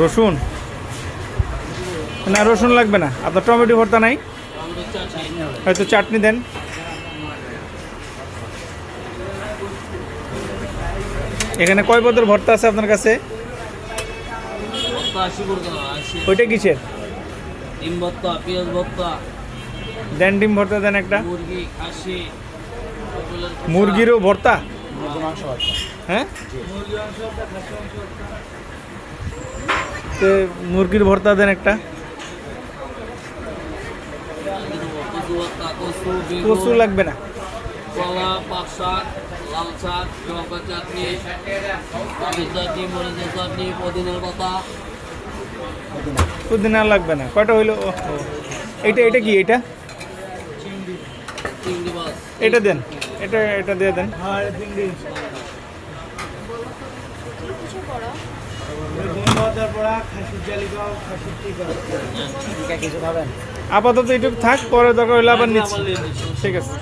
রসুন না, রসুন লাগবে না। আপনার টমেটো ভর্তা নাই? হয়তো চাটনি দেন। এখানে কয় পদের ভর্তা আছে আপনার কাছে? ওইটা কিসের? ডিম ভর্তা, পেঁয়াজ ভর্তা দেন, ডিম ভর্তা দেন একটা। মুরগি, খাসি, মুরগিরও ভর্তা? হ্যাঁ, তো মুরগির ভর্তা দেন একটা। কচু লাগবে না। কলা, পাট শাক, লাল শাক, লঙ্কা চাটনি, চাটনি, মরিচের চাটনি, পুদিনার পাতা। পুদিনা লাগবে না। কয়টা হইলো? এটা এটা কি? এটা চিংড়ি মাছ। এটা দেন, এটা এটা দিয়ে দেন। আপাতত এইটুকু থাক, পরে দরকার হলে আবার নিচ্ছি। ঠিক আছে।